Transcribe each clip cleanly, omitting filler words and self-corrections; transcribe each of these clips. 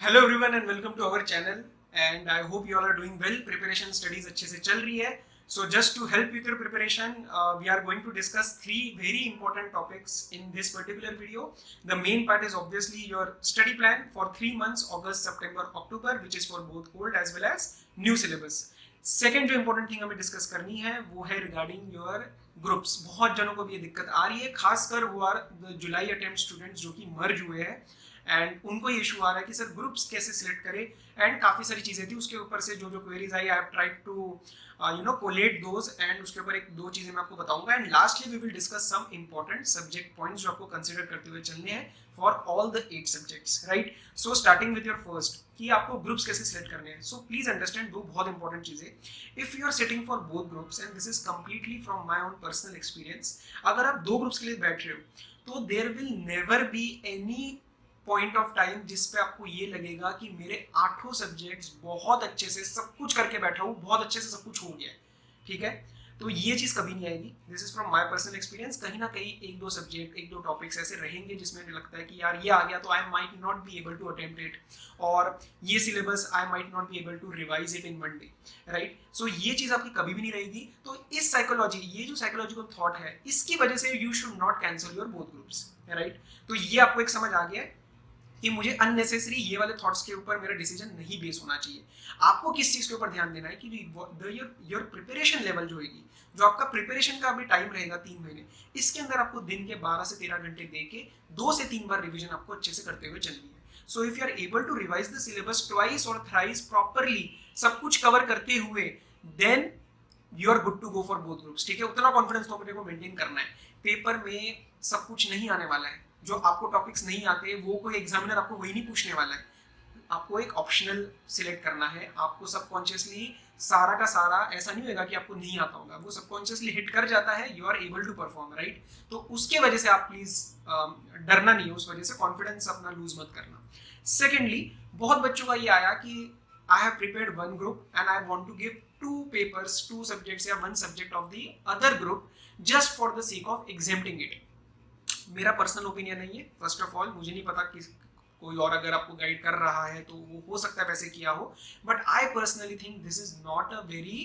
Hello everyone and welcome to our channel and I hope you all are doing well. Preparation studies अच्छे से चल रही है। So just to help with your preparation we are going to discuss three very important topics in this particular video. The main part is obviously your study plan for 3 months, August, September, October, which is for both old as well as new syllabus. Second जो important thing हमें discuss करनी है वो है regarding your groups. बहुत जनों को भी ये दिक्कत आ रही है, खासकर वो are the July attempt students जो कि मर्ज हुए हैं एंड उनको ये इशू आ रहा है कि सर ग्रुप्स कैसे सिलेक्ट करें। एंड काफ़ी सारी चीज़ें थी उसके ऊपर से जो जो क्वेरीज आई, I have tried to collate those and उसके ऊपर एक दो चीज़ें मैं आपको बताऊंगा। And lastly we will discuss some important subject points जो आपको कंसिडर करते हुए चलने हैं for all the 8 subjects, right. So starting with your first कि आपको ग्रुप्स कैसे सिलेक्ट करने हैं। सो प्लीज अंडरस्टैंड दो बहुत इंपॉर्टेंट चीज़ें। If you are sitting for both groups and this is completely from my own personal experience, अगर आप दो ग्रुप्स के लिए बैठ रहे हो तो there will never be any point of time जिस पे आपको ये लगेगा कि मेरे 8 सब्जेक्ट्स बहुत अच्छे से सब कुछ करके बैठा हूँ, बहुत अच्छे से सब कुछ हो गया है, ठीक है। तो ये चीज़ कभी नहीं आएगी। This is from my personal experience. कहीं ना कहीं एक दो सब्जेक्ट, एक दो टॉपिक्स ऐसे रहेंगे जिसमें मुझे लगता है कि यार ये आ गया तो I might not be able to attempt it, और ये syllabus I might not be able to revise it in one day, right. So ये चीज़ आपकी कभी भी नहीं रहेगी। तो इस साइकोलॉजी, ये जो साइकोलॉजिकल थॉट है, इसकी वजह से you should not cancel your both groups, right. तो ये आपको एक समझ आ गया है कि मुझे अननेसेसरी ये वाले थॉट्स के ऊपर मेरा डिसीजन नहीं बेस होना चाहिए। आपको किस चीज के ऊपर ध्यान देना है कि योर प्रिपरेशन लेवल जो होगी, जो आपका प्रिपरेशन का अभी टाइम रहेगा 3 महीने, इसके अंदर आपको दिन के 12 से 13 घंटे दे के 2 से 3 बार रिवीजन आपको अच्छे से करते हुए चलनी है। So if you are able to revise the syllabus twice और थ्राइस प्रॉपरली, सब कुछ कवर करते हुए, then you are good to go for both groups, ठीक है। उतना कॉन्फिडेंस तो अपने को मेंटेन करना है। पेपर में सब कुछ नहीं आने वाला है, जो आपको टॉपिक्स नहीं आते वो कोई एग्जामिनर आपको वही नहीं पूछने वाला है। आपको एक ऑप्शनल सिलेक्ट करना है। आपको सबकॉन्शियसली सारा का सारा ऐसा नहीं होगा कि आपको नहीं आता होगा, वो सबकॉन्शियसली हिट कर जाता है, you are able to perform, right. तो उसके वजह से आप प्लीज डरना नहीं है, उस वजह से कॉन्फिडेंस अपना लूज मत करना। सेकेंडली, बहुत बच्चों का ये आया कि I have prepared one group and I want to give 2 papers 2 subjects या 1 subject of the other group just for the sake of exempting it. मेरा पर्सनल ओपिनियन नहीं है, फर्स्ट ऑफ ऑल मुझे नहीं पता कि कोई और अगर आपको गाइड कर रहा है तो वो हो सकता है वैसे किया हो, but I personally think this is not a very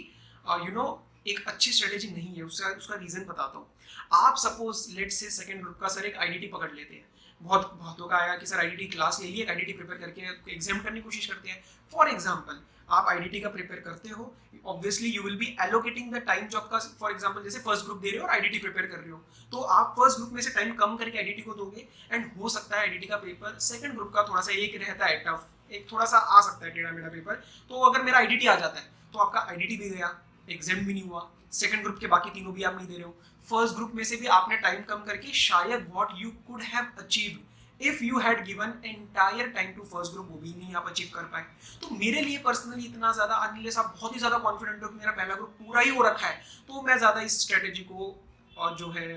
एक अच्छी स्ट्रेटेजी नहीं है। उसका रीजन बताता हूँ। आप सपोज लेट से सेकंड ग्रुप का सर एक आईडीटी पकड़ लेते हैं। बहुतों का आया कि सर आईडीटी क्लास ले लिए, आईडीटी प्रिपेयर करके एग्जाम करने की कोशिश करते हैं। फॉर एग्जाम्पल, आप आईडीटी का प्रिपेयर करते हो, obviously you will be allocating the time जो आपका, फॉर एग्जाम्पल जैसे फर्स्ट ग्रुप दे रहे हो और आईडीटी प्रिपेयर कर रहे हो, तो आप फर्स्ट ग्रुप में से टाइम कम करके आईडीटी को दोगे एंड हो सकता है आईडीटी का पेपर सेकंड ग्रुप का थोड़ा सा एक रहता है टफ, एक थोड़ा सा आ सकता है टेढ़ा मेढ़ा पेपर। तो अगर मेरा आईडीटी आ जाता है तो आपका आईडीटी भी गया, एग्जाम भी नहीं हुआ, सेकंड ग्रुप के बाकी तीनों भी आप नहीं दे रहे हो। फर्स्ट ग्रुप में से भी आपने टाइम कम करके शायद what you could have achieved if you had given entire time to first group, वो भी नहीं आप अचीव कर पाए। तो मेरे लिए पर्सनली इतना ज्यादा, अनलेस आप बहुत ही ज्यादा कॉन्फिडेंट हो कि मेरा पहला ग्रुप पूरा ही हो रखा है, तो मैं ज्यादा इस स्ट्रेटेजी को जो है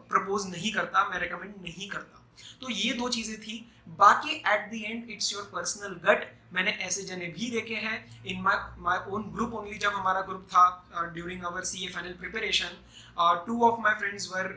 प्रपोज नहीं करता, मैं रेकमेंड नहीं करता। तो ये दो चीजें थी। बाकी at the end it's your personal gut. मैंने ऐसे जने भी देखे हैं in my own group only. जब हमारा ग्रुप था during our CA final preparation, 2 of my friends were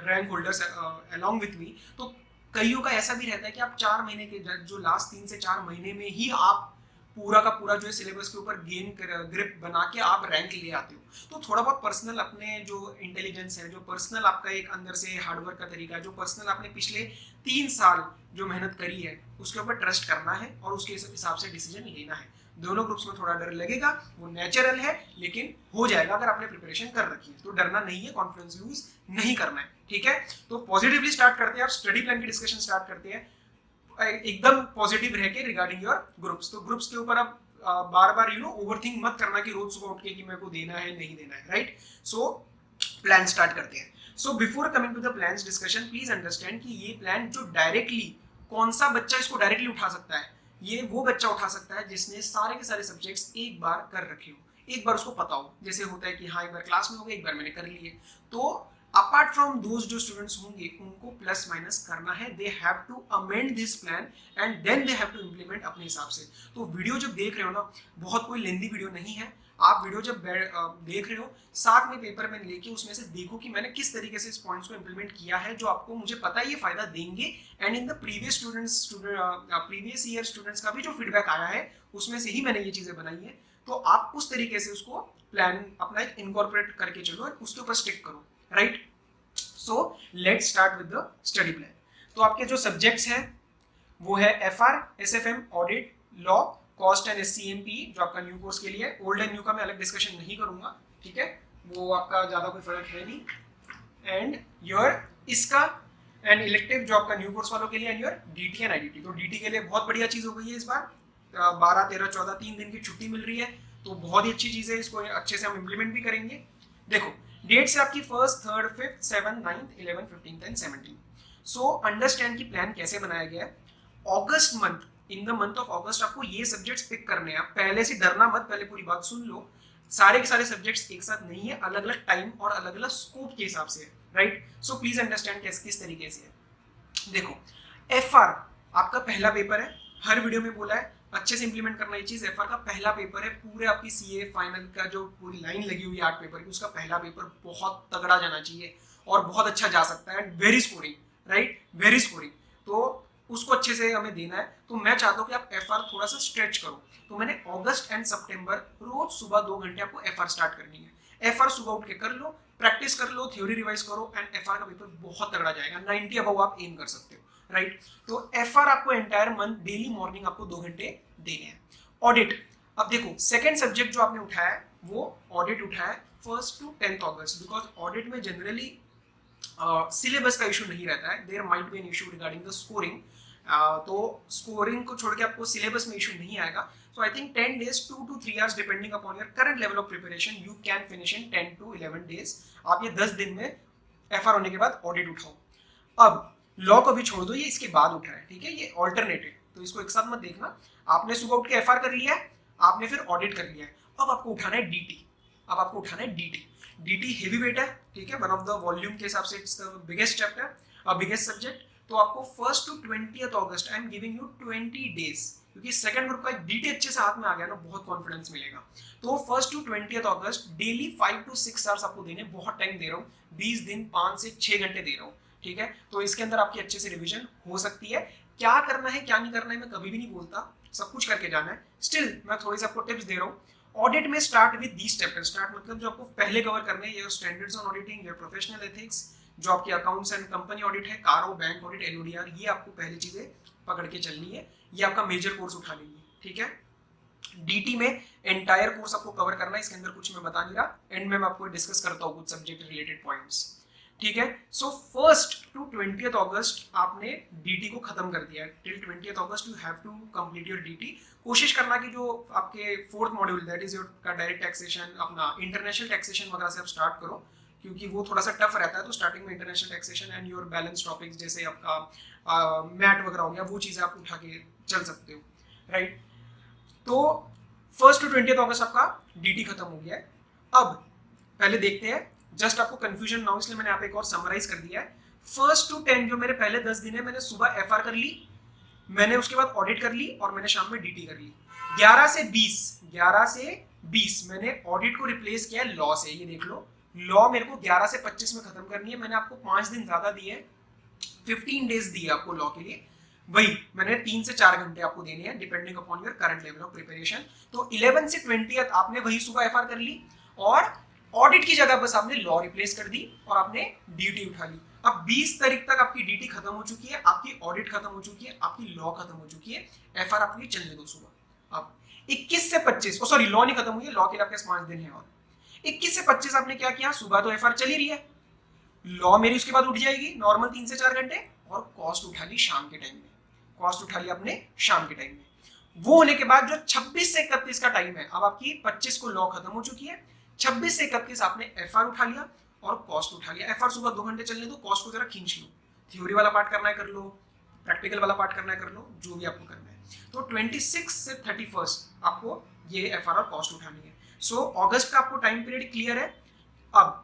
rank holders along with me. तो कईयों का ऐसा भी रहता है कि आप 4 महीने के, जो लास्ट 3 से 4 महीने में ही आप पूरा का पूरा जो है सिलेबस के ऊपर गेन ग्रिप बना के आप रैंक ले आते हो। तो थोड़ा बहुत पर्सनल अपने जो इंटेलिजेंस है, जो पर्सनल आपका एक अंदर से हार्डवर्क का तरीका है, जो पर्सनल आपने पिछले 3 साल जो मेहनत करी है, उसके ऊपर ट्रस्ट करना है और उसके हिसाब से डिसीजन लेना है। दोनों ग्रुप्स में थोड़ा डर लगेगा, वो नेचुरल है, लेकिन हो जाएगा अगर आपने प्रिपरेशन कर रखी है। तो डरना नहीं है, कॉन्फिडेंस लूज नहीं करना है, ठीक है। तो पॉजिटिवली स्टार्ट करते हैं, आप स्टडी प्लान की डिस्कशन स्टार्ट करते हैं एकदम पॉजिटिव रह के रिगार्डिंग योर ग्रुप्स। तो ग्रुप्स के ऊपर आप बार बार ओवरथिंक मत करना कि रोज सुबह उठ के कि मेरे को देना है नहीं देना है, राइट। सो प्लान स्टार्ट करते हैं। So before coming to the plans discussion, please understand कि ये प्लान जो डायरेक्टली, कौन सा बच्चा इसको डायरेक्टली उठा सकता है, ये वो बच्चा उठा सकता है जिसने सारे के सारे सब्जेक्ट्स एक बार कर रखे हो, एक बार उसको पता हो। जैसे होता है कि हाँ एक बार क्लास में हो गया, एक बार मैंने कर लिए। तो अपार्ट फ्रॉम दोज जो स्टूडेंट्स होंगे उनको प्लस माइनस करना है, they have to amend this plan and then they have to implement अपने हिसाब से। तो वीडियो जब देख रहे हो ना, बहुत कोई लेंदी वीडियो नहीं है, आप वीडियो जब देख रहे हो साथ में पेपर में लेके उसमें से देखो कि मैंने किस तरीके से इस पॉइंट्स को इम्प्लीमेंट किया है जो आपको मुझे पता है ये फायदा देंगे। And in the previous year students का भी जो फीडबैक आया है उसमें से ही मैंने ये चीजें बनाई है। तो आप उस तरीके से उसको प्लान अपना एक इनकॉर्पोरेट करके चलो, उसके ऊपर स्टिक करो, right. So let's start with the study plan. तो आपके जो सब्जेक्ट्स हैं वो है FR, SFM, audit, law, cost and SCMP जो आपका न्यू कोर्स के लिए। ओल्ड एंड न्यू का मैं अलग डिस्कशन नहीं करूंगा, ठीक है, वो आपका ज्यादा कोई फर्क है नहीं। एंड योर इसका एंड इलेक्टिव जो आपका न्यू कोर्स वालों के लिए, and your DT and IDT। तो DT के लिए बहुत बढ़िया चीज हो गई है इस बार, 12, 13, 14 3 दिन की छुट्टी मिल रही है, तो बहुत ही अच्छी चीज है, इसको अच्छे से हम इम्प्लीमेंट भी करेंगे। देखो डेट्स है आपकी 1st, 3rd, 5th, 7th, 9th, 11th, 15th and 17th। So understand की प्लान कैसे बनाया गया है। August month, in the month of August आपको ये सब्जेक्ट्स पिक करने हैं। पहले से डरना मत, पहले पूरी बात सुन लो। सारे के सारे सब्जेक्ट्स एक साथ नहीं है, अलग अलग टाइम और अलग अलग स्कोप के हिसाब से, राइट। सो प्लीज अंडरस्टैंड किस तरीके से है। देखो FR आपका पहला पेपर है, हर वीडियो में बोला है अच्छे से इंप्लीमेंट करना ये चीज। FR का पहला पेपर है, पूरे आपकी CA फाइनल का जो पूरी लाइन लगी हुई है 8 पेपर की, उसका पहला पेपर बहुत तगड़ा जाना चाहिए और बहुत अच्छा जा सकता है। Very scoring, right, very scoring. तो उसको अच्छे से हमें देना है। तो मैं चाहता हूँ कि आप FR थोड़ा सा स्ट्रेच करो। तो मैंने अगस्त एंड सितंबर रोज सुबह 2 घंटे आपको FR स्टार्ट करनी है। FR सुबह उठ के कर लो, प्रैक्टिस कर लो, थ्योरी रिवाइज करो, एंड FR का पेपर बहुत तगड़ा जाएगा। 90 अबव आप एम कर सकते हो, राइट। तो FR आपको एंटायर मंथ डेली मॉर्निंग आपको 2 घंटे देने हैं। ऑडिट, अब देखो सेकेंड सब्जेक्ट जो आपने उठाया है वो ऑडिट उठाया है 1st to 10th August, because audit में जनरली सिलेबस का इशू नहीं रहता है, there might be an issue regarding the scoring. तो स्कोरिंग को छोड़ के आपको सिलेबस में इशू नहीं आएगा। So I think 10 days, 2 to 3 hours depending upon your current level of preparation, you can finish in 10 to 11 days। आप ये 10 दिन में FR होने के बाद ऑडिट उठाओ। अब लॉ को भी छोड़ दो, ये इसके बाद उठा है, ठीक है, ये ऑल्टरनेटिव, तो इसको एक साथ मत देखना। आपने सुबह उठ के FR कर लिया है, आपने फिर ऑडिट कर लिया है, अब आपको उठाना है DT। अब आपको उठाना है DT हेवी वेट है, ठीक है, वन ऑफ द वॉल्यूम के हिसाब से it's the biggest chapter, biggest subject. तो आपको 1st to 20th August I am giving you 20 days, क्योंकि सेकंड ग्रुप का एक DT अच्छे से हाथ में आ गया ना, बहुत कॉन्फिडेंस मिलेगा। तो 1st to 20th August daily 5 to 6 hours आपको देने, बहुत टाइम दे रहा हूँ, 20 दिन 5 से 6 घंटे दे रहा हूँ, ठीक है। तो इसके अंदर आपकी अच्छे से रिविजन हो सकती है। क्या करना है क्या नहीं करना है मैं कभी भी नहीं बोलता, सब कुछ करके जाना है। स्टिल मैं थोड़ी सी आपको टिप्स दे रहा हूँ। ऑडिट में start with these chapters, start मतलब जो आपको पहले कवर करने हैं, your standards on auditing, your professional ethics, जो आपके अकाउंट्स एंड कंपनी ऑडिट है, कारो बैंक ऑडिट, LODR, ये आपको पहली चीजें पकड़ के चलनी है, ये आपका मेजर कोर्स उठा लेंगे, ठीक है। DT में एंटायर कोर्स आपको कवर करना है, इसके अंदर कुछ मैं बता नहीं रहा, एंड में मैं आपको डिस्कस करता हूँ कुछ सब्जेक्ट रिलेटेड पॉइंट्स, ठीक है। सो 1st to 20th अगस्त आपने DT को खत्म कर दिया है। Till 20th August you have to complete your DT। कोशिश करना कि जो आपके 4th module that is your का डायरेक्ट टैक्सेशन, अपना इंटरनेशनल टैक्सेशन वगैरह से आप स्टार्ट करो, क्योंकि वो थोड़ा सा टफ रहता है। तो स्टार्टिंग में international taxation and your balance topics जैसे आपका मैट वगैरह हो गया, वो चीज़ें आप उठा के चल सकते हो, राइट। तो 1st to 20th अगस्त आपका DT खत्म हो गया है। अब पहले देखते हैं, जस्ट आपको कंफ्यूजन ना हो इसलिए मैंने यहाँ पे एक और समराइज कर दिया है। 1st to 10 जो मेरे पहले 10 दिन है, मैंने सुबह FR कर ली, मैंने उसके बाद ऑडिट कर ली, और मैंने शाम में DT कर ली। 11 से 20 मैंने ऑडिट को रिप्लेस किया लॉ से। ये देख लो, लॉ मेरे को 11 से 25 में खत्म करनी है। मैंने आपको 5 दिन ज्यादा दिए, 15 days दिए आपको लॉ के लिए। वही मैंने 3 से 4 घंटे आपको देने हैं depending upon your current level of preparation. तो 11 से 20th आपने वही सुबह FR कर ली, और ऑडिट की जगह बस आपने लॉ रिप्लेस कर दी और आपने DT उठा ली। अब 20 तारीख तक आपकी DT खत्म हो चुकी है, आपकी ऑडिट खत्म हो चुकी है, आपकी लॉ खत्म हो चुकी है, FR आपकी चलने दो सुबह। अब 21 से 25, सॉरी लॉ नहीं खत्म हुई है, लॉ के लिए आपके 5 दिन है, और 21 से 25 आपने क्या किया, सुबह तो FR चल ही रही है, लॉ मेरी उसके बाद उठ जाएगी नॉर्मल 3 से 4 घंटे, और कॉस्ट उठा ली शाम के टाइम में, कॉस्ट उठा ली आपने शाम के टाइम में। वो होने के बाद जो 26 से 31 का टाइम है, अब आपकी 25 को लॉ खत्म हो चुकी है, 26 से 31 आपने FR उठा लिया और कॉस्ट उठा लिया। FR सुबह 2 घंटे चलने दो, कॉस्ट को जरा खींच लो, थ्योरी वाला पार्ट करना है कर लो, प्रैक्टिकल वाला पार्ट करना है कर लो, जो भी आपको करना है। तो 26 से 31 आपको ये FR और कॉस्ट उठानी है। सो अगस्त का आपको टाइम पीरियड क्लियर है। अब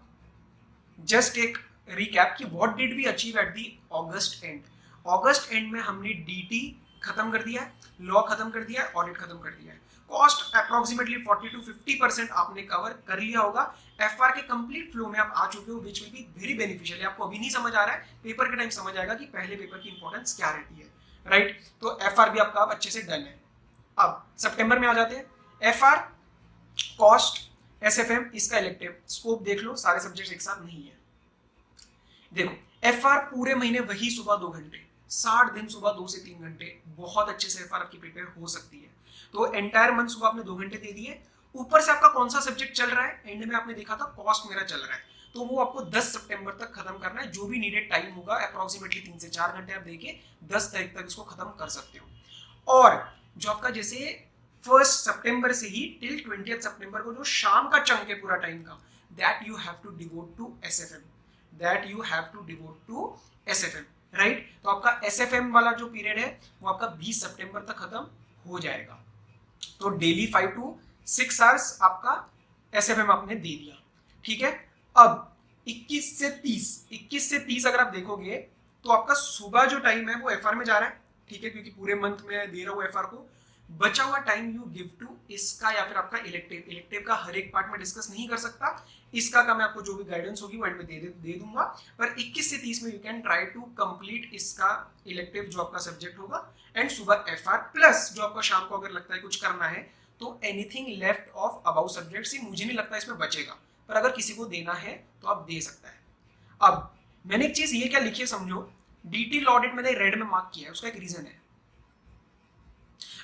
जस्ट एक रिकैप कि what did we achieve at the August end. August end में हमने DT खत्म कर दिया है, लॉ खत्म कर दिया है, ऑडिट खत्म कर दिया है। कॉस्ट अप्रोक्सीमेटली 40 to 50% आपने कवर कर लिया होगा। एफआर के कंप्लीट फ्लो में आप आ चुके हो, which will be very beneficial. आपको अभी नहीं समझ आ रहा है, पेपर के टाइम समझ आएगा कि पहले पेपर की इंपॉर्टेंस क्या रहती है, राइट। तो एफआर भी आपका अच्छे से डन है। अब सितंबर में आ जाते हैं। एफआर, कॉस्ट, एसएफएम, इसका इलेक्टिव स्कोप देख लो, सारे सब्जेक्ट्स एक साथ नहीं है। देखो एफआर पूरे महीने वही सुबह 2 घंटे, 60 दिन सुबह 2 से 3 घंटे, बहुत अच्छे से एफआर आपकी प्रिपेयर हो सकती है। तो एंटायर मंथ सुबह आपने 2 घंटे दे दिए, ऊपर से आपका कौन सा सब्जेक्ट चल रहा है, एंड में आपने देखा था कॉस्ट मेरा चल रहा है, तो वो आपको 10 सितंबर तक खत्म करना है। जो भी नीडेड टाइम होगा अप्रोक्सीमेटली 3 से 4 घंटे आप देके 10 तारीख तक इसको खत्म कर सकते हो। और जो आपका जैसे 1 सितंबर से ही टिल 20 सितंबर को जो शाम का चंक है पूरा टाइम का, that you have to devote to SFM, that you have to devote to SFM, right. तो आपका एसएफएम वाला जो पीरियड है वो आपका 20 सितंबर तक खत्म हो जाएगा। तो डेली 5 to 6 आवर्स आपका एसएफएम आपने दे दिया, ठीक है। अब 21 से 30 अगर आप देखोगे तो आपका सुबह जो टाइम है वो एफआर में जा रहा है, ठीक है, क्योंकि पूरे मंथ में दे रहा हूँ एफआर को। बचा हुआ टाइम यू गिव टू इसका या फिर आपका इलेक्टिव का हर एक पार्ट में डिस्कस नहीं कर सकता, इसका का मैं आपको जो भी गाइडेंस होगी वो एंड में दे दूंगा। पर 21 से 30 में you can try to complete इसका इलेक्टिव जो आपका सब्जेक्ट होगा, एंड सुबह एफआर प्लस जो आपका शाम को अगर लगता है कुछ करना है तो anything left of about subject से मुझे नहीं लगता इसमें बचेगा, पर अगर किसी को देना है तो आप दे सकता है। अब मैंने एक चीज ये क्या लिखी है समझो, डीटी लॉ ऑडिट मैंने रेड में मार्क किया है, उसका एक रीजन है।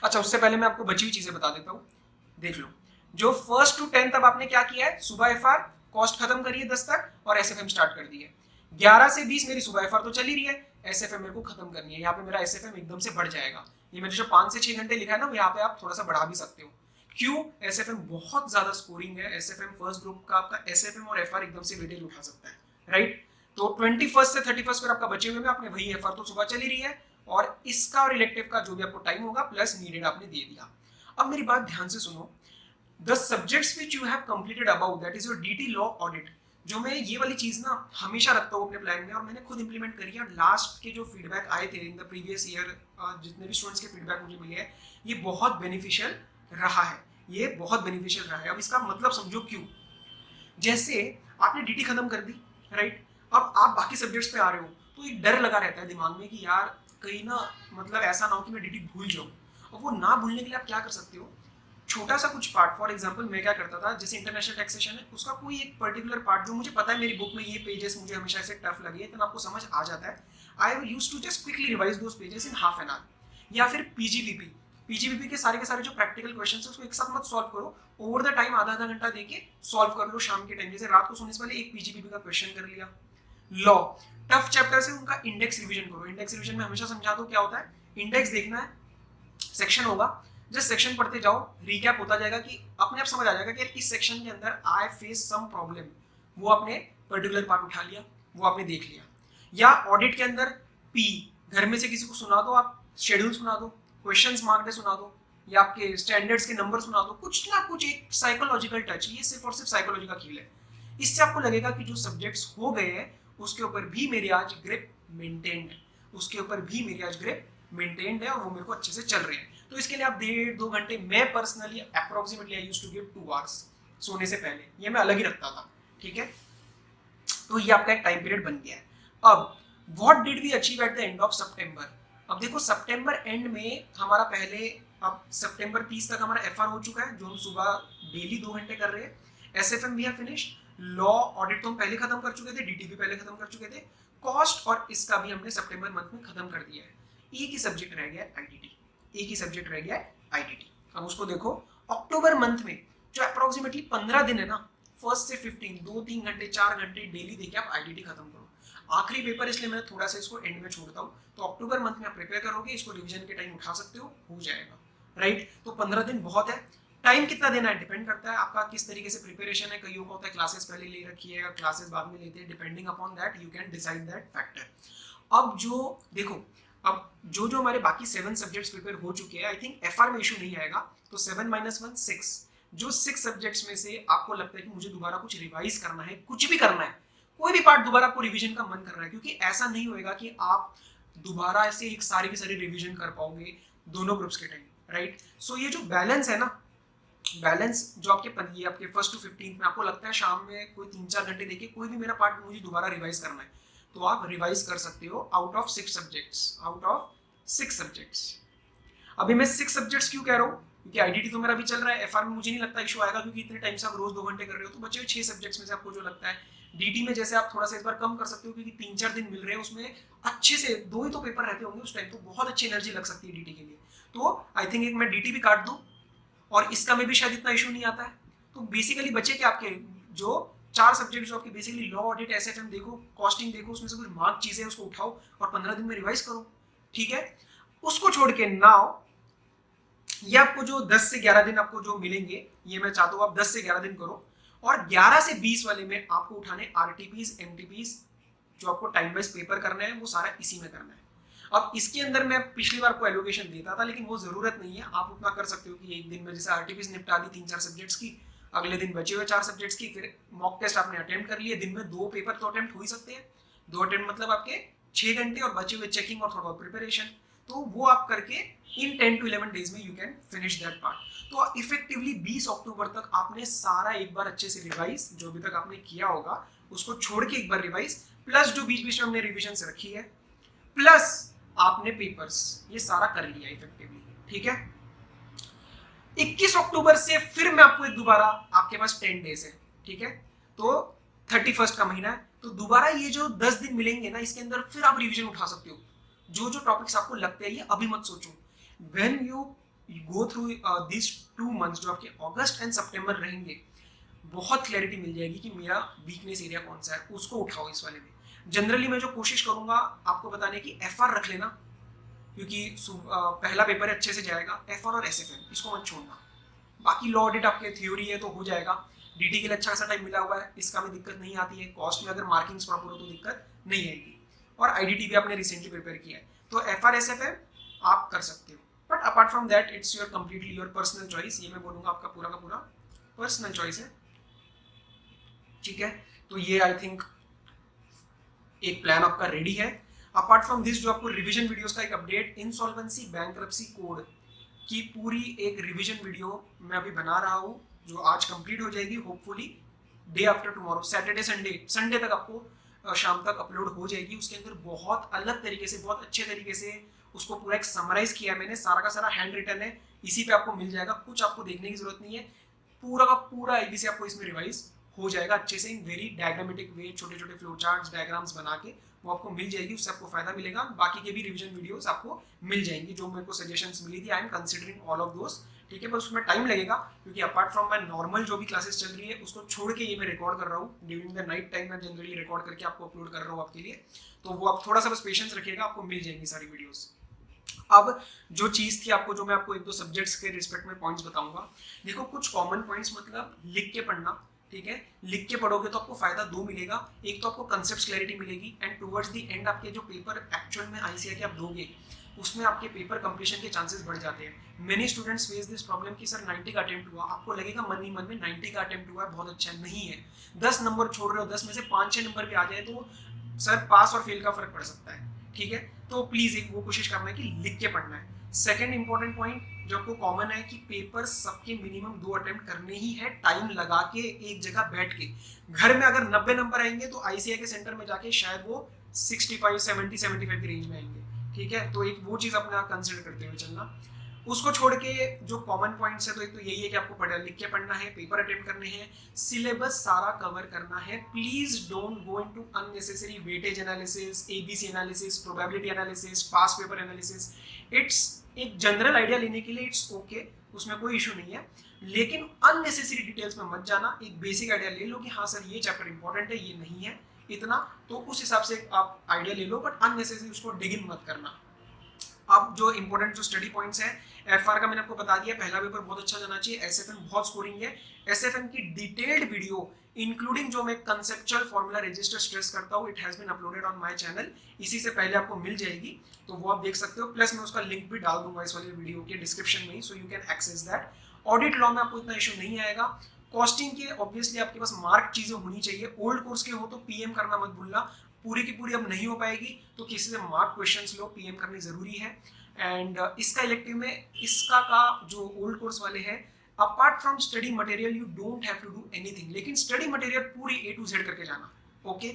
अच्छा उससे पहले मैं आपको बची हुई चीजें बता देता हूँ, देख लो। जो 1st to 10th अब आपने क्या किया है, सुबह एफआर, कॉस्ट खत्म करिए 10 तक और एसएफएम स्टार्ट कर दिए। 11 से 20 मेरी सुबह एफआर तो चल ही रही है, एसएफएम मेरे को खत्म करनी है। यहाँ पे मेरा एसएफएम एकदम से बढ़ जाएगा, ये मैंने जो 5 से 6 घंटे लिखा है ना, यहाँ पे आप थोड़ा सा बढ़ा भी सकते हो। क्यों? एसएफएम बहुत ज्यादा स्कोरिंग है, एसएफएम फर्स्ट ग्रुप का आपका एसएफएम और एफआर एकदम से वेटेज उठा सकता है, राइट। तो 21 से 31 पर आपका बचे हुए में आपने वही एफआर तो सुबह चल ही रही है, और इसका और इलेक्टिव का जो भी आपको टाइम होगा प्लस नीडेड आपने दे दिया। अब मेरी बात ध्यान से सुनो, the subjects which you have completed about that is your DT law audit. जो मैं ये वाली चीज ना हमेशा रखता हूँ अपने प्लान में, और मैंने खुद इंप्लीमेंट करी है, और लास्ट के जो फीडबैक आए थे इन द प्रीवियस ईयर, जितने भी स्टूडेंट्स के फीडबैक मुझे मिले हैं, ये बहुत बेनिफिशियल रहा है, ये बहुत बेनिफिशियल रहा है। अब इसका मतलब समझो क्यों। जैसे आपने डीटी खत्म कर दी, राइट, अब आप बाकी सब्जेक्ट्स पे आ रहे हो, तो एक डर लगा रहता है दिमाग में कि यार कहीं ना मतलब ऐसा ना हो कि मैं डीटी भूल जाऊँ। और वो ना भूलने के लिए आप क्या कर सकते हो, छोटा सा कुछ पार्ट, फॉर एग्जांपल मैं क्या करता था, जैसे इंटरनेशनल टैक्सेशन है, उसका कोई एक पर्टिकुलर पार्ट जो मुझे पता है मेरी बुक में ये पेजेस मुझे हमेशा ऐसे टफ लगे, तो आपको समझ आ जाता है, I used to just quickly revise those pages in half an hour. या फिर पीजीबीपी के सारे जो प्रैक्टिकल क्वेश्चन है उसको एक साथ मत सॉल्व करो, ओवर द टाइम आधा घंटा देके सॉल्व कर लो शाम के टाइम। जैसे रात को सोने से पहले एक पीजीबीपी का क्वेश्चन कर लिया। लॉ टफ चैप्टर से उनका इंडेक्स रिवीजन करो। इंडेक्स रिवीजन में हमेशा समझा दो क्या होता है, इंडेक्स देखना है, सेक्शन होगा, जिस सेक्शन पढ़ते जाओ रिकैप होता जाएगा कि अपने आप समझ आ जाएगा कि इस सेक्शन के अंदर आई फेस सम प्रॉब्लम, वो आपने पर्टिकुलर पार्ट उठा लिया, वो आपने देख लिया। या ऑडिट के अंदर पी, घर में से किसी को सुना दो, आप शेड्यूल सुना दो, क्वेश्चंस मार्क्ड सुना दो, या आपके स्टैंडर्ड्स के नंबर सुना दो, कुछ ना कुछ एक साइकोलॉजिकल टच, ये सिर्फ और सिर्फ साइकोलॉजी का खेल है। इससे आपको लगेगा कि जो सब्जेक्ट्स हो गए हैं उसके ऊपर भी मेरी आज ग्रिप मेंटेन्ड है, उसके ऊपर भी मेरी आज ग्रिप मेंटेन्ड है, और वो मेरे को अच्छे से चल रहे हैं। तो इसके लिए आप 1.5-2 घंटे, मैं personally approximately I used to give 2 hours सोने से पहले, ये मैं अलग ही रखता था, ठीक है। तो ये आपका एक टाइम पीरियड बन गया है। अब what did we achieve at the end of September. अब देखो सितंबर एंड में हमारा पहले, अब सितंबर 30 तक हमारा एफआर हो चुका है जो हम सुबह डेली 2 घंटे कर रहे हैं, एसएफएम भी है फिनिश, लॉ ऑडिट तो हम पहले खत्म कर चुके थे, डीटी भी पहले खत्म कर चुके थे, कॉस्ट और इसका भी हमने सितंबर मंथ में खत्म कर दिया है। एक ही सब्जेक्ट रह गया आईडीटी, एक ही सब्जेक्ट रह गया है आईडीटी। अब उसको देखो, अक्टूबर मंथ में जो अप्रोक्सीमेटली 15 दिन है ना, 1 से 15, 2-3 घंटे 4 घंटे डेली देके आप आईडीटी खत्म करो। आखिरी पेपर इसलिए मैंने थोड़ा सा इसको एंड में छोड़ता हूँ, तो अक्टूबर मंथ में आप प्रिपेयर करोगे, इसको रिवीजन के टाइम उठा सकते हो जाएगा, राइट। तो 15 दिन बहुत है। टाइम कितना देना है डिपेंड करता है आपका किस तरीके से प्रिपरेशन है। कईयों को होता है क्लासेस पहले ले रखी है, क्लासेस बाद में लेते हैं, depending upon that you can decide that factor. अब जो देखो, अब जो हमारे बाकी 7 सब्जेक्ट्स प्रिपेयर हो चुके हैं, आई थिंक एफआर में इशू नहीं आएगा, तो 7 - 1 6, जो 6 सब्जेक्ट्स में से आपको लगता है कि मुझे दोबारा कुछ रिवाइज करना है, कुछ भी करना है, कोई भी पार्ट दोबारा आपको रिवीजन का मन कर रहा है, क्योंकि ऐसा नहीं होएगा कि आप दोबारा ऐसे एक सारी की सारी रिवीजन कर पाओगे दोनों ग्रुप्स के टाइम, राइट। सो ये जो बैलेंस है ना, बैलेंस जो ये आपके फर्स्ट टू 15 में आपको लगता है शाम में कोई 3-4 घंटे देखिए कोई भी मेरा पार्ट मुझे दोबारा रिवाइज करना है, तो आप रिवाइज कर सकते हो आउट ऑफ 6 सब्जेक्ट्स। अभी मैं 6 सब्जेक्ट्स क्यों कह रहा हूँ, क्योंकि आईडीटी तो मेरा भी चल रहा है, एफआर में मुझे नहीं लगता इशू आएगा, क्योंकि इतने टाइम से आप रोज 2 घंटे कर रहे हो, तो बचे हुए 6 सब्जेक्ट्स में से आपको जो लगता है। डीटी में जैसे आप थोड़ा सा इस बार कम कर सकते हो, क्योंकि 3-4 दिन मिल रहे हैं, उसमें अच्छे से 2 ही तो पेपर रहते होंगे उस टाइम, तो बहुत अच्छी एनर्जी लग सकती है डीटी के लिए। तो आई थिंक एक मैं डीटी भी काट दूं, और इसका में भी शायद इतना इशू नहीं आता है। तो बेसिकली बचे कि आपके जो 4 सब्जेक्ट जो आपके बेसिकली लॉ, ऑडिट, एसएफएम देखो, कॉस्टिंग देखो, उसमें से कुछ मार्क चीजें उसको उठाओ और 15 दिन में रिवाइज करो, ठीक है। उसको छोड़ के नाउ ये आपको जो 10 से 11 दिन आपको जो मिलेंगे, ये मैं चाहता हूँ आप 10 से 11 दिन करो, और 11 से 20 वाले में आपको उठाने आरटीपीज, एमटीपीज, जो आपको टाइम वाइज पेपर करना है वो सारा इसी में करना है। अब इसके अंदर मैं पिछली बार को एलोकेशन देता था, लेकिन वो जरूरत नहीं है, आप उतना कर सकते हो कि एक दिन में जैसे आरटीपीज निपटा दी 3-4 सब्जेक्ट्स की, अगले दिन बचे हुए 4 सब्जेक्ट्स की, फिर मॉक टेस्ट आपने अटेम्प्ट कर लिए, दिन में 2 पेपर तो अटेम्प्ट हो ही सकते हैं, 2 अटेम्प्ट मतलब आपके 6 घंटे, और बचे हुए चेकिंग और थोड़ा प्रिपरेशन, तो वो आप करके इन 10 to 11 डेज में you can finish that part. तो इफेक्टिवली 20 अक्टूबर तक आपने सारा एक बार अच्छे से रिवाइज, जो अभी तक आपने किया होगा उसको छोड़ के एक बार रिवाइज, प्लस जो बीच बीच में हमने रिविजन से रखी है, प्लस आपने पेपर्स, ये सारा कर लिया इफेक्टिवली, ठीक है। 21 अक्टूबर से फिर मैं आपको एक दोबारा, आपके पास 10 डेज है, ठीक है, तो 31 का महीना है, तो दोबारा ये जो 10 दिन मिलेंगे ना, इसके अंदर फिर आप रिवीजन उठा सकते हो, जो जो टॉपिक्स आपको लगते हैं, ये अभी मत सोचो। When you go through this 2 months जो आपके अगस्त एंड सितंबर रहेंगे, बहुत क्लैरिटी मिल जाएगी कि मेरा वीकनेस एरिया कौन सा है, उसको उठाओ इस वाले में। जनरली मैं जो कोशिश करूंगा आपको बताने की, एफआर रख लेना, क्योंकि पहला पेपर अच्छे से जाएगा, एफआर और एसएफएम इसको मत छोड़ना। बाकी लॉ ऑडिट आपके थ्योरी है तो हो जाएगा, डीटी के लिए अच्छा खासा टाइम मिला हुआ है, इसका में दिक्कत नहीं आती है, कॉस्ट में अगर मार्किंग्स प्रॉपर हो तो दिक्कत नहीं आएगी, और आईडीटी भी आपने रिसेंटली प्रिपेयर किया है, तो एफआर एसएफएम आप कर सकते हो। But apart from that it's your completely your personal choice, ये मैं बोलूंगा आपका पूरा का पूरा पर्सनल चॉइस है, ठीक है। तो ये आई थिंक एक प्लान आपका रेडी है। अपार्ट फ्रॉम दिस जो आपको रिवीजन वीडियोस का एक अपडेट, इंसॉल्वेंसी बैंक्रप्सी कोड की पूरी एक रिवीजन वीडियो मैं अभी बना रहा हूँ, जो आज कंप्लीट हो जाएगी hopefully day after tomorrow, Saturday Sunday तक आपको शाम तक अपलोड हो जाएगी। उसके अंदर बहुत अलग तरीके से, बहुत अच्छे तरीके से उसको पूरा एक समराइज किया मैंने, सारा का सारा हैंड रिटन है, इसी पे आपको मिल जाएगा, कुछ आपको देखने की जरूरत नहीं है, पूरा का पूरा आईबीसी आपको इसमें रिवाइज हो जाएगा अच्छे से, इन वेरी डायग्रामेटिक वे, छोटे छोटे फ्लो चार्ट्स, डायग्राम्स बना के वो आपको मिल जाएगी, उससे आपको फायदा मिलेगा। बाकी के भी रिवीजन वीडियोस आपको मिल जाएंगी, जो मेरे को सजेशंस मिली थी, I am considering all of those, ठीक है। बस उसमें टाइम लगेगा, क्योंकि अपार्ट फ्रॉम माय नॉर्मल जो भी क्लासेस चल रही है उसको छोड़ के ये मैं रिकॉर्ड कर रहा हूँ, ड्यूरिंग द नाइट टाइम मैं जनरली रिकॉर्ड करके आपको अपलोड कर रहा हूँ आपके लिए, तो वो आप थोड़ा सा बस पेशेंस रखिएगा, आपको मिल जाएंगी सारी वीडियोस। अब जो चीज थी आपको, जो मैं आपको 1-2 सब्जेक्ट्स के रिस्पेक्ट में पॉइंट्स बताऊंगा, देखो कुछ कॉमन पॉइंट्स मतलब लिख के पढ़ना, ठीक है, लिख के पढ़ोगे तो आपको फायदा 2 मिलेगा, एक तो आपको कंसेप्ट क्लैरिटी मिलेगी, एंड टुवर्ड्स द एंड आपके जो पेपर एक्चुअल में आईसीआई के आप दोगे, उसमें आपके पेपर कंप्लीशन के चांसेस बढ़ जाते हैं। Many students face this problem कि सर 90 का अटेम्प्ट हुआ, आपको लगेगा मन ही मन में 90 का अटेम्प्ट हुआ है बहुत अच्छा है, नहीं है, 10 नंबर छोड़ रहे हो, 10 में से 5-6 नंबर भी आ जाए तो सर पास और फेल का फर्क पड़ सकता है, ठीक है। तो प्लीज एक वो कोशिश करना है कि लिख के पढ़ना है। सेकेंड इंपॉर्टेंट पॉइंट जो आपको कॉमन है कि पेपर सबके मिनिमम 2 अटेम्प्ट करने ही है, टाइम लगा के एक जगह बैठ के। घर में अगर 90 नंबर आएंगे तो आईसीआई के सेंटर में जाके शायद वो 65, 70, 75 की रेंज में आएंगे, ठीक है। तो एक वो चीज अपना कंसिडर करते हुए चलना। उसको छोड़ के जो कॉमन पॉइंट्स है, तो एक तो यही है कि आपको पढ़ा लिख के पढ़ना है, पेपर अटेम्प्ट करने हैं, सिलेबस सारा कवर करना है। Please don't go into unnecessary weightage analysis, ABC analysis, probability analysis, past paper analysis. It's एक जनरल आइडिया लेने के लिए इट्स ओके, उसमें कोई इशू नहीं है, लेकिन अननेसेसरी डिटेल्स में मत जाना। एक बेसिक आइडिया ले लो कि हाँ सर ये चैप्टर इंपॉर्टेंट है, ये नहीं है इतना, तो उस हिसाब से आप आइडिया ले लो, बट अननेसेसरी उसको डिग इन मत करना। अब जो इंपॉर्टेंट जो स्टडी पॉइंट्स हैं, एफआर का मैंने आपको बता दिया, पहला पेपर बहुत अच्छा जाना चाहिए, एसएफएम बहुत स्कोरिंग है, एसएफएम की डिटेल्ड वीडियो इंक्लूडिंग जो मैं कंसेप्चुअल फॉर्मूला रजिस्टर स्ट्रेस करता हूँ, it has been uploaded on my channel, इसी से पहले आपको मिल जाएगी, तो वो आप देख सकते हो, प्लस मैं उसका लिंक भी डाल दूंगा इस वाली वीडियो के डिस्क्रिप्शन में ही, so you can access that. Audit law में आपको इतना इशू नहीं आएगा। कॉस्टिंग के ऑब्वियसली आपके पास मार्क चीजें होनी चाहिए, ओल्ड कोर्स के हो तो पीएम करना मत भूलना, पूरी की पूरी अब नहीं हो पाएगी तो किसी से मार्क क्वेश्चंस लो, पीएम करनी जरूरी है। एंड इसका इलेक्टिव में इसका का जो ओल्ड कोर्स वाले हैं apart from study material you don't have to do anything, लेकिन स्टडी मटेरियल पूरी A to Z करके जाना. ओके.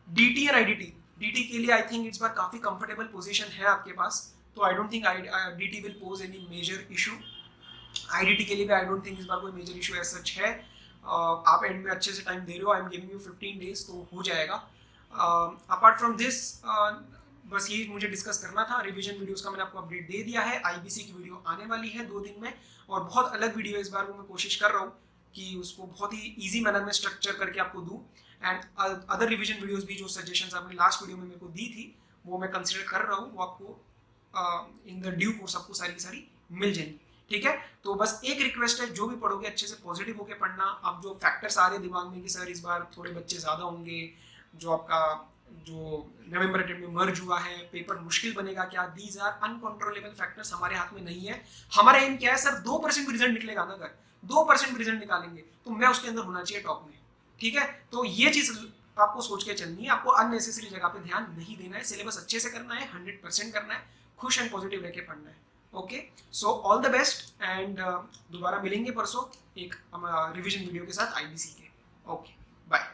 DT और IDT, DT के लिए आई थिंक इस बार काफी कंफर्टेबल पोजीशन है आपके पास, तो I don't think DT will pose any major issue. IDT के लिए भी आई डोंट थिंक इस बार कोई मेजर इशू एज सच है. आप एंड में अच्छे से टाइम दे रहे हो, I am giving you 15 days, तो हो जाएगा. अपार्ट फ्रॉम दिस बस ये मुझे डिस्कस करना था. रिवीजन वीडियोस का मैंने आपको अपडेट दे दिया है. IBC की वीडियो आने वाली है 2 दिन में, और बहुत अलग वीडियो इस बार वो मैं कोशिश कर रहा हूँ कि उसको बहुत ही ईजी मैनर में स्ट्रक्चर करके आपको दूँ. एंड अदर रिवीजन वीडियोस भी जो सजेशंस आपने लास्ट वीडियो में मेरे को दी थी वो मैं कंसिडर कर रहा हूँ, वो आपको इन द ड्यू कोर्स आपको सारी की सारी मिल जाएंगी. ठीक है. तो बस एक रिक्वेस्ट है, जो भी पढ़ोगे अच्छे से पॉजिटिव होकर पढ़ना. अब जो फैक्टर्स आ रहे हैं दिमाग में कि सर इस बार थोड़े बच्चे ज़्यादा होंगे, जो आपका जो नवंबर अटेम्प्ट में मर्ज हुआ है, पेपर मुश्किल बनेगा क्या, दीज आर अनकंट्रोलेबल फैक्टर्स, हमारे हाथ में नहीं है. हमारा एम क्या है सर, 2% भी रिजल्ट निकलेगा ना, अगर 2% भी रिजल्ट निकालेंगे तो मैं उसके अंदर होना चाहिए टॉप में. ठीक है. तो ये चीज आपको सोच के चलनी है. आपको अननेसेसरी जगह पे ध्यान नहीं देना है. सिलेबस अच्छे से करना है, 100% करना है, खुश एंड पॉजिटिव रह के पढ़ना है. Okay. So all the best and दोबारा मिलेंगे परसों एक रिवीजन वीडियो के साथ IBC के. ओके. बाय.